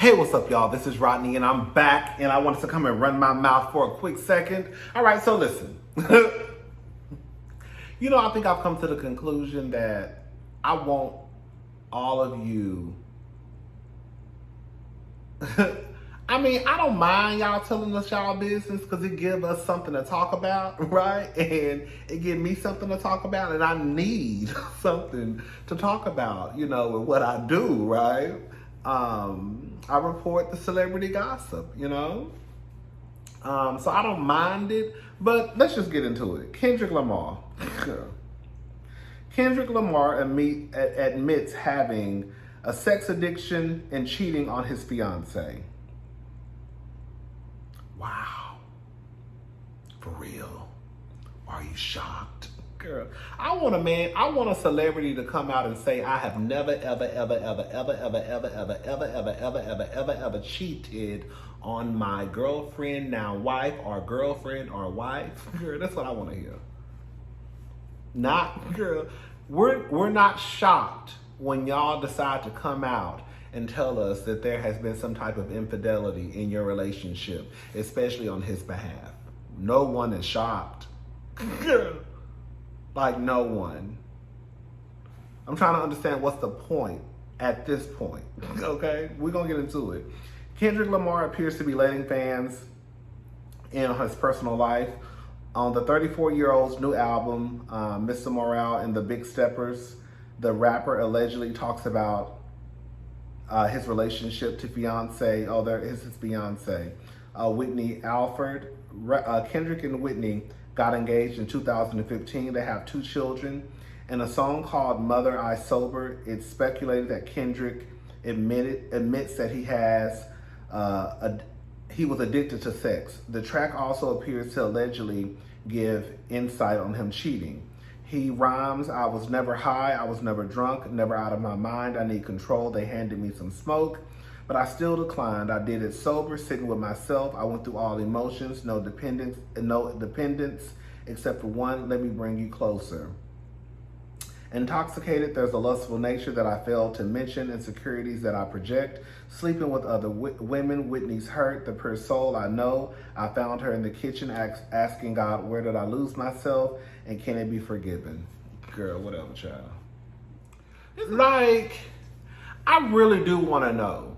Hey, what's up, y'all? This is Rodney, and I'm back, and I wanted to come and run my mouth for a quick second. All right, so listen. I think I've come to the conclusion that I want all of you. I don't mind y'all telling us y'all business because it gives us something to talk about, right? And it gives me something to talk about, and I need something to talk about, with what I do, right? I report the celebrity gossip, So I don't mind it, but let's just get into it. Kendrick Lamar. Kendrick Lamar admits having a sex addiction and cheating on his fiance. Wow. For real. Are you shocked? Girl, I want a celebrity to come out and say, I have never, ever cheated on my girlfriend, now wife, or girlfriend, or wife. Girl, that's what I want to hear. We're not shocked when y'all decide to come out and tell us that there has been some type of infidelity in your relationship, especially on his behalf. No one is shocked. Like, no one. I'm trying to understand what's the point at this point. Okay? We're going to get into it. Kendrick Lamar appears to be letting fans in on his personal life. On the 34-year-old's new album, Mr. Morale and the Big Steppers, the rapper allegedly talks about his relationship to fiance. Oh, there is his fiance, Whitney Alford. Kendrick and Whitney got engaged in 2015. They have 2 children. In a song called Mother I Sober, it's speculated that Kendrick admits that he was addicted to sex. The track also appears to allegedly give insight on him cheating. He rhymes, I was never high, I was never drunk, never out of my mind, I need control, they handed me some smoke, but I still declined. I did it sober, sitting with myself. I went through all emotions, no dependence except for one, let me bring you closer. Intoxicated, there's a lustful nature that I failed to mention, insecurities that I project, sleeping with other women, Whitney's hurt, the pure soul I know. I found her in the kitchen asking God, where did I lose myself, and can it be forgiven? Girl, whatever, child. Like, I really do want to know,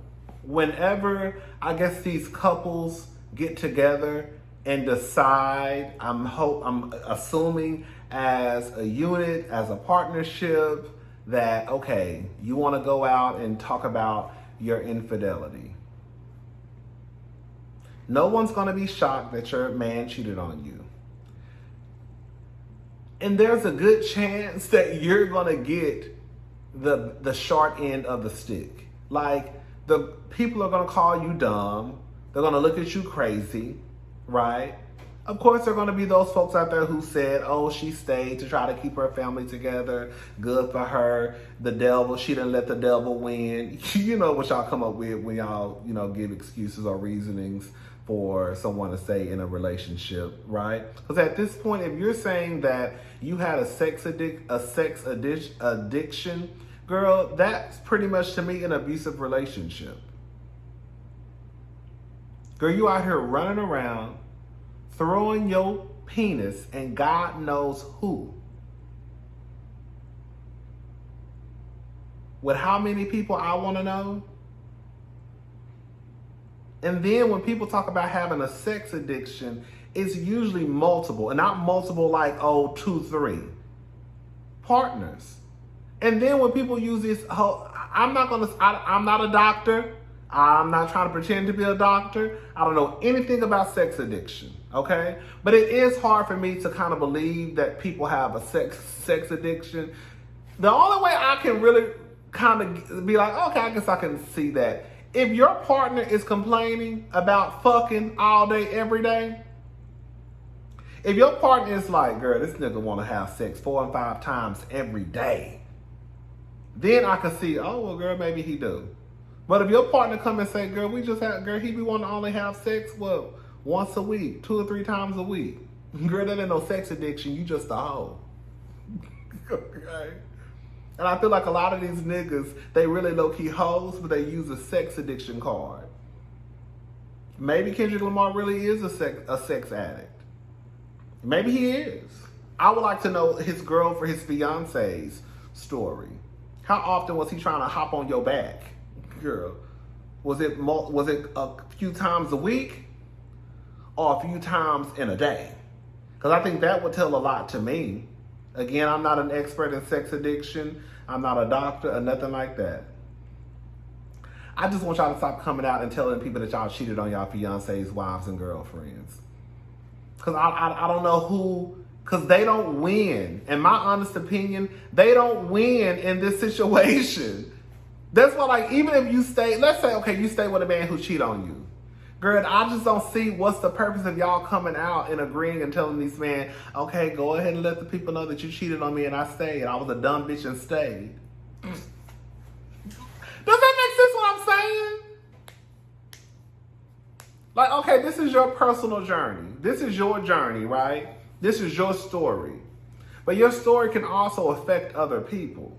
whenever, I guess, these couples get together and decide, I'm assuming as a unit, as a partnership, that, okay, you want to go out and talk about your infidelity. No one's going to be shocked that your man cheated on you. And there's a good chance that you're going to get the short end of the stick. Like, the people are going to call you dumb. They're going to look at you crazy, right? Of course, there are going to be those folks out there who said, oh, she stayed to try to keep her family together. Good for her. The devil, she didn't let the devil win. You know what y'all come up with when y'all, give excuses or reasonings for someone to stay in a relationship, right? Because at this point, if you're saying that you had a sex addiction, girl, that's pretty much, to me, an abusive relationship. Girl, you out here running around, throwing your penis and God knows who. With how many people, I want to know? And then when people talk about having a sex addiction, it's usually multiple, and not multiple like, 2, 3 partners. And then when people use this whole, I'm not a doctor. I'm not trying to pretend to be a doctor. I don't know anything about sex addiction, okay? But it is hard for me to kind of believe that people have a sex addiction. The only way I can really kind of be like, okay, I guess I can see that. If your partner is complaining about fucking all day, every day, if your partner is like, girl, this nigga want to have sex 4 and 5 times every day, then I can see, oh, well, girl, maybe he do. But if your partner come and say, girl, he be wanting to only have sex, once a week, 2 or 3 times a week. Girl, that ain't no sex addiction, you just a hoe. Okay? And I feel like a lot of these niggas, they really low-key hoes, but they use a sex addiction card. Maybe Kendrick Lamar really is a sex addict. Maybe he is. I would like to know his fiance's story. How often was he trying to hop on your back, girl? Was it a few times a week or a few times in a day? Because I think that would tell a lot to me. Again, I'm not an expert in sex addiction. I'm not a doctor or nothing like that. I just want y'all to stop coming out and telling people that y'all cheated on y'all fiancés, wives, and girlfriends. Because I don't know who, because they don't win. In my honest opinion, they don't win in this situation. That's why, like, even if you stay, let's say, okay, you stay with a man who cheat on you. Girl, I just don't see what's the purpose of y'all coming out and agreeing and telling these men, okay, go ahead and let the people know that you cheated on me and I stayed. I was a dumb bitch and stayed. Does that make sense what I'm saying? Like, okay, this is your personal journey. This is your journey, right? This is your story. But your story can also affect other people.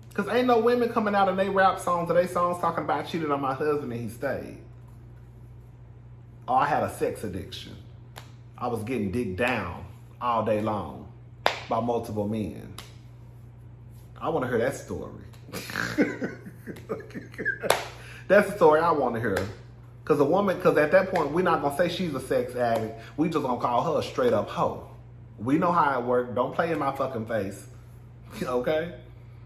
Because ain't no women coming out and they rap songs or they songs talking about cheating on my husband and he stayed. Oh, I had a sex addiction. I was getting digged down all day long by multiple men. I want to hear that story. That's the story I want to hear. Because at that point, we're not going to say she's a sex addict. We just going to call her a straight up hoe. We know how it works. Don't play in my fucking face. Okay?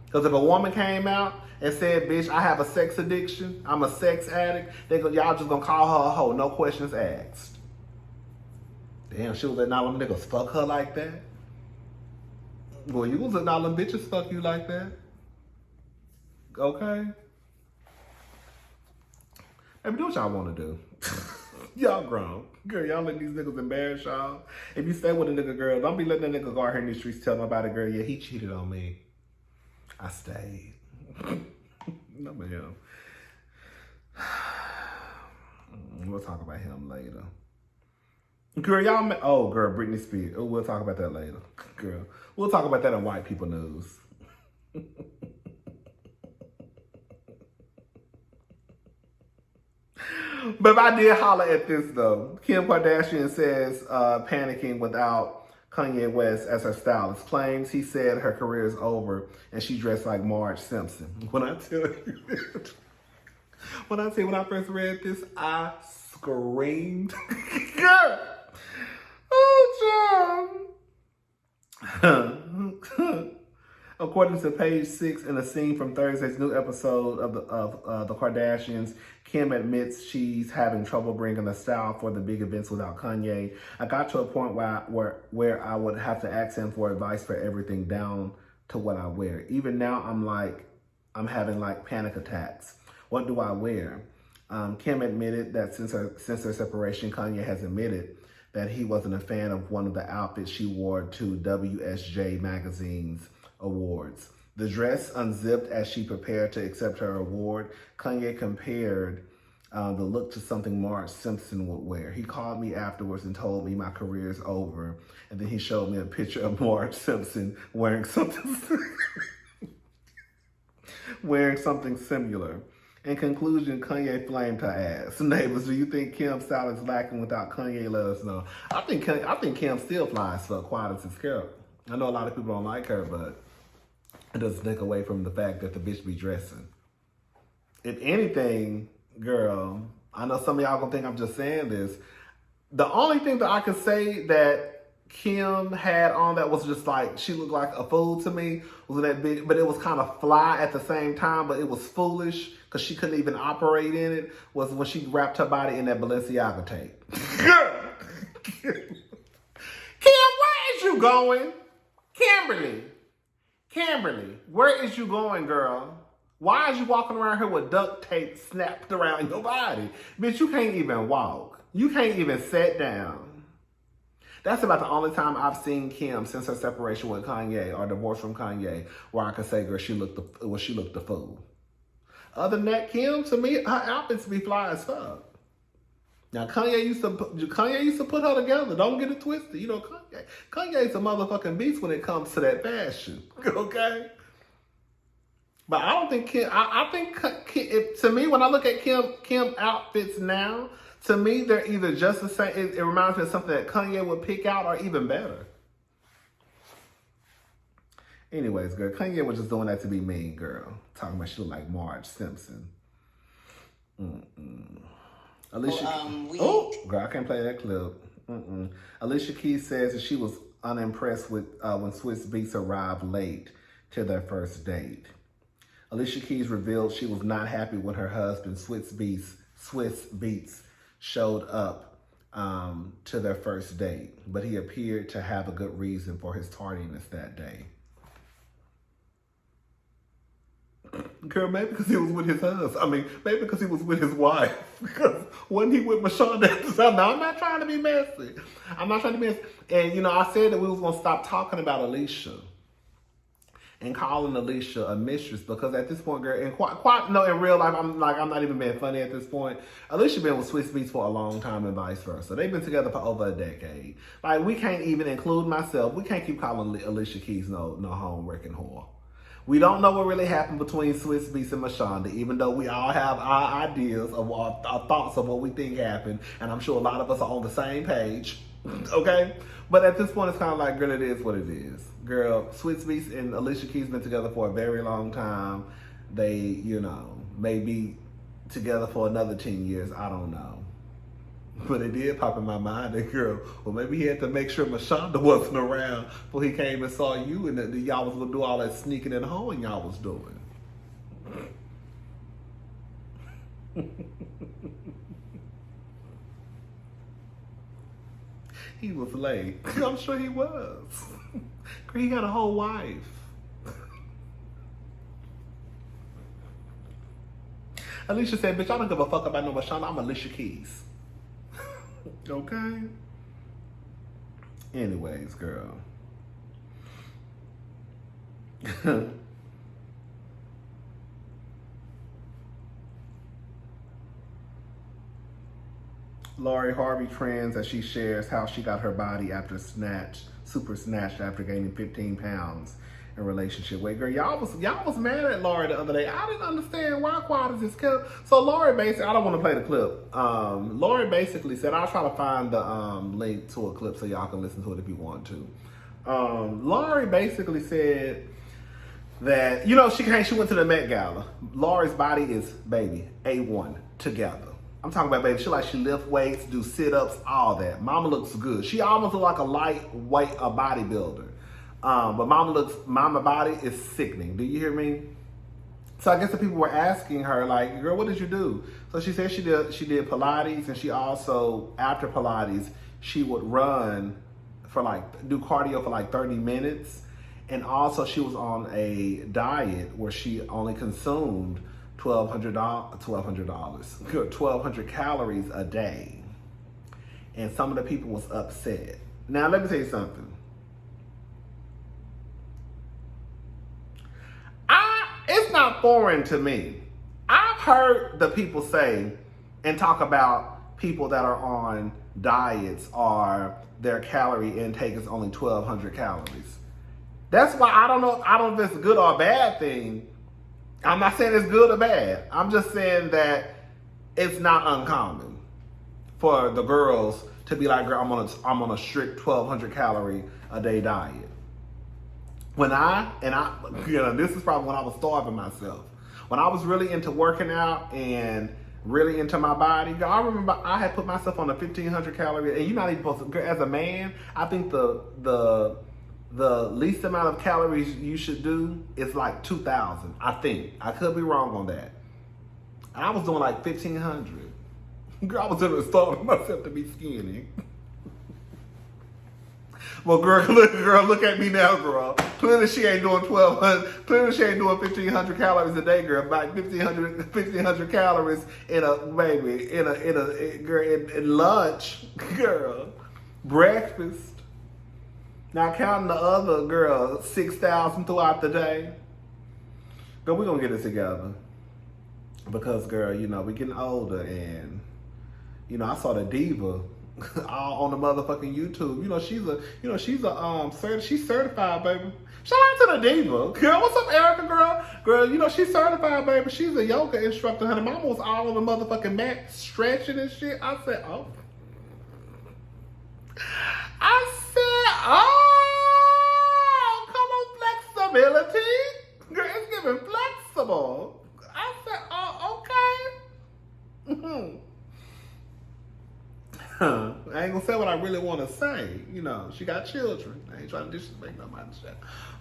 Because if a woman came out and said, bitch, I have a sex addiction, I'm a sex addict, y'all just gonna call her a hoe, no questions asked. Damn, she was letting all them niggas fuck her like that? Well, you was letting all them bitches fuck you like that? Okay? Hey, do what y'all wanna do. Y'all grown. Girl, y'all let these niggas embarrass y'all. If you stay with a nigga, girl, don't be letting that nigga go out here in these streets telling about it, girl, yeah, he cheated on me. I stayed. No, man. We'll talk about him later. Girl, girl, Britney Spears. Oh, we'll talk about that later. Girl, we'll talk about that in white people news. But if I did holler at this, though, Kim Kardashian says panicking without Kanye West as her stylist, claims he said her career is over and she dressed like Marge Simpson. When I tell you this, when I first read this, I screamed. Girl! Oh, John! According to page 6 in a scene from Thursday's new episode of the Kardashians, Kim admits she's having trouble bringing the style for the big events without Kanye. I got to a point where I would have to ask him for advice for everything down to what I wear. Even now, I'm having like panic attacks. What do I wear? Kim admitted that since their separation, Kanye has admitted that he wasn't a fan of one of the outfits she wore to WSJ Magazine's awards. The dress unzipped as she prepared to accept her award. Kanye compared the look to something Marge Simpson would wear. He called me afterwards and told me my career is over. And then he showed me a picture of Marge Simpson wearing something similar. In conclusion, Kanye flamed her ass. Neighbors, do you think Kim's style is lacking without Kanye? Let us know. I think Kim still flies for quiet as his character. I know a lot of people don't like her, but it doesn't take away from the fact that the bitch be dressing. If anything, girl, I know some of y'all gonna think I'm just saying this. The only thing that I could say that Kim had on that was just like, she looked like a fool to me, was that bitch, but it was kind of fly at the same time, but it was foolish because she couldn't even operate in it, was when she wrapped her body in that Balenciaga tape. Girl! Kim, where is you going? Kimberly, where is you going, girl? Why is you walking around here with duct tape snapped around your body? Bitch, you can't even walk. You can't even sit down. That's about the only time I've seen Kim since her separation with Kanye or divorce from Kanye where I could say, girl, she looked the fool. Other than that, Kim, to me, her outfits be fly as fuck. Now Kanye used to put her together. Don't get it twisted. You know, Kanye's a motherfucking beast when it comes to that fashion. Okay. But I don't think Kim. I think to me, when I look at Kim outfits now, to me they're either just the same. It reminds me of something that Kanye would pick out, or even better. Anyways, girl, Kanye was just doing that to be mean, girl. Talking about she look like Marge Simpson. Alicia. Girl, I can't play that clip. Alicia Keys says that she was unimpressed with when Swizz Beatz arrived late to their first date. Alicia Keys revealed she was not happy when her husband Swizz Beatz showed up to their first date, but he appeared to have a good reason for his tardiness that day. Girl, maybe because he was with his husband. I mean, maybe because he was with his wife. Because when he with Michonne at the time, now I'm not trying to be messy. And, you know, I said that we was going to stop talking about Alicia and calling Alicia a mistress, because at this point, girl, and quite no, in real life, I'm not even being funny at this point. Alicia been with Swizz Beatz for a long time and vice versa. They've been together for over a decade. Like, we can't even include myself. We can't keep calling Alicia Keys no home wrecking whore. We don't know what really happened between Swizz Beatz and Mashonda, even though we all have our ideas of our thoughts of what we think happened, and I'm sure a lot of us are on the same page, okay? But at this point, it's kind of like, girl, it is what it is. Girl, Swizz Beatz and Alicia Keys been together for a very long time. They, you know, may be together for another 10 years. I don't know. But it did pop in my mind that, girl, well, maybe he had to make sure Mashonda wasn't around before he came and saw you, and that y'all was going to do all that sneaking and hoeing y'all was doing. He was late. I'm sure he was. He got a whole wife. Alicia said, bitch, I don't give a fuck about no Mashonda. I'm Alicia Keys. Okay? Anyways, girl. Lori Harvey trends as she shares how she got her body after super snatched after gaining 15 pounds in relationship weight. Girl, y'all was mad at Lori the other day. I didn't understand why quiet is this. So Lori basically, I don't want to play the clip. Lori basically said, I'll try to find the link to a clip so y'all can listen to it if you want to. Lori basically said that, you know, she went to the Met Gala. Lori's body is, baby, A1 together. I'm talking about, baby, she lift weights, do sit-ups, all that. Mama looks good. She almost looks like a lightweight bodybuilder. But mama body is sickening. Do you hear me? So I guess the people were asking her, like, girl, what did you do? So she said she did Pilates, and she also, after Pilates, she would run do cardio for 30 minutes. And also she was on a diet where she only consumed 1,200 calories a day. And some of the people was upset. Now, let me tell you something. It's not foreign to me. I've heard the people say and talk about people that are on diets or their calorie intake is only 1,200 calories. That's why I don't know if it's a good or a bad thing. I'm not saying it's good or bad. I'm just saying that it's not uncommon for the girls to be like, girl, I'm on a strict 1,200 calorie a day diet. You know, this is probably when I was starving myself. When I was really into working out and really into my body, I remember I had put myself on a 1,500 calorie, and you're not even supposed to, as a man, I think the least amount of calories you should do is 2,000, I think. I could be wrong on that. And I was doing 1,500. Girl, I was starving myself to be skinny. Well, girl, look at me now, girl. Clearly she ain't doing 1,200. Clearly she ain't doing 1,500 calories a day, girl. About 1,500 calories in lunch, girl. Breakfast. Not counting the other, girl, 6,000 throughout the day. Girl, we're gonna get it together. Because, girl, you know, we're getting older, and I saw the diva all on the motherfucking YouTube. She's certified, baby. Shout out to the diva. Girl, what's up, Erica, girl? Girl, she's certified, baby. She's a yoga instructor. Her mama was all on the motherfucking mat stretching and shit. I said, oh, come on, flexibility. Girl, it's giving flexible. I said, oh, okay. I ain't gonna say what I really want to say. She got children. I ain't trying to disrespect nobody.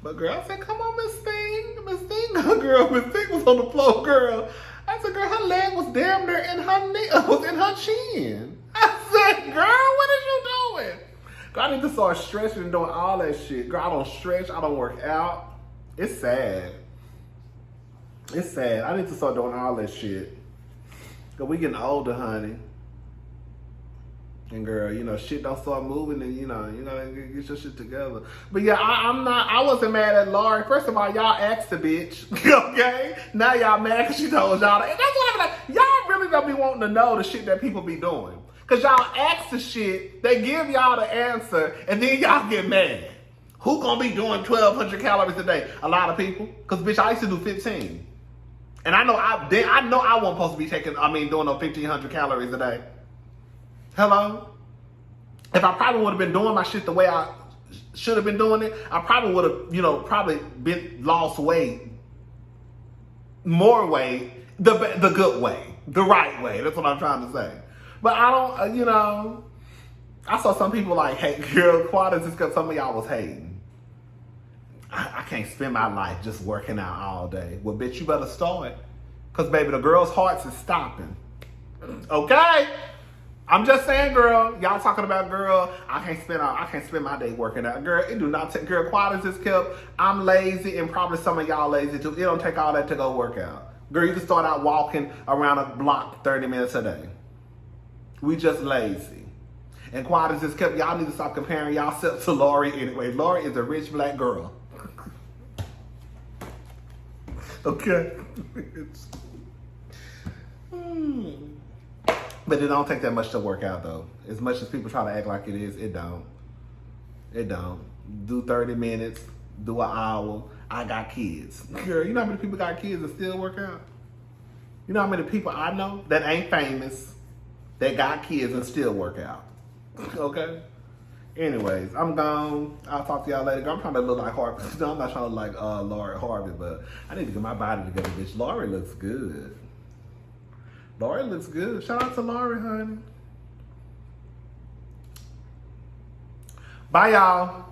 But girl, I said, come on, Miss Thing. Miss Thing, girl. Miss Thing was on the floor, girl. I said, girl, her leg was damn near in her knee, was in her chin. I said, girl, what is you doing? Girl, I need to start stretching and doing all that shit. Girl, I don't stretch. I don't work out. It's sad. It's sad. I need to start doing all that shit. Cause we getting older, honey. And girl, shit don't start moving, and you gotta get your shit together. But yeah, I wasn't mad at Laurie. First of all, y'all asked the bitch, okay? Now y'all mad because she told y'all that. And that's what I'm like. Y'all really don't be wanting to know the shit that people be doing. Because y'all ask the shit, they give y'all the answer, and then y'all get mad. Who gonna be doing 1,200 calories a day? A lot of people. Because bitch, I used to do 15. And I know I wasn't supposed to be doing no 1,500 calories a day. Hello? If I probably would have been doing my shit the way I should have been doing it, I probably would have, probably been lost weight, more weight, the good way, the right way. That's what I'm trying to say. But I don't, I saw some people like, hey, girl, Quad is just because some of y'all was hating. I can't spend my life just working out all day. Well, bitch, you better start. Because, baby, the girls' hearts is stopping. Okay? I'm just saying, girl. Y'all talking about, girl, I can't spend my day working out. Girl, it do not take, girl, Quad is kept. I'm lazy, and probably some of y'all lazy too. It don't take all that to go work out. Girl, you can start out walking around a block 30 minutes a day. We just lazy. And Quad is kept. Y'all need to stop comparing y'allself to Lori anyway. Lori is a rich black girl. Okay. But it don't take that much to work out, though. As much as people try to act like it is, it don't. It don't. Do 30 minutes, do an hour. I got kids. Girl, you know how many people got kids that still work out? You know how many people I know that ain't famous, that got kids and still work out? Okay? Anyways, I'm gone. I'll talk to y'all later. I'm trying to look like Harvey. No, I'm not trying to look like Laurie Harvey, but I need to get my body together, bitch. Laurie looks good. Laurie looks good. Shout out to Laurie, honey. Bye, y'all.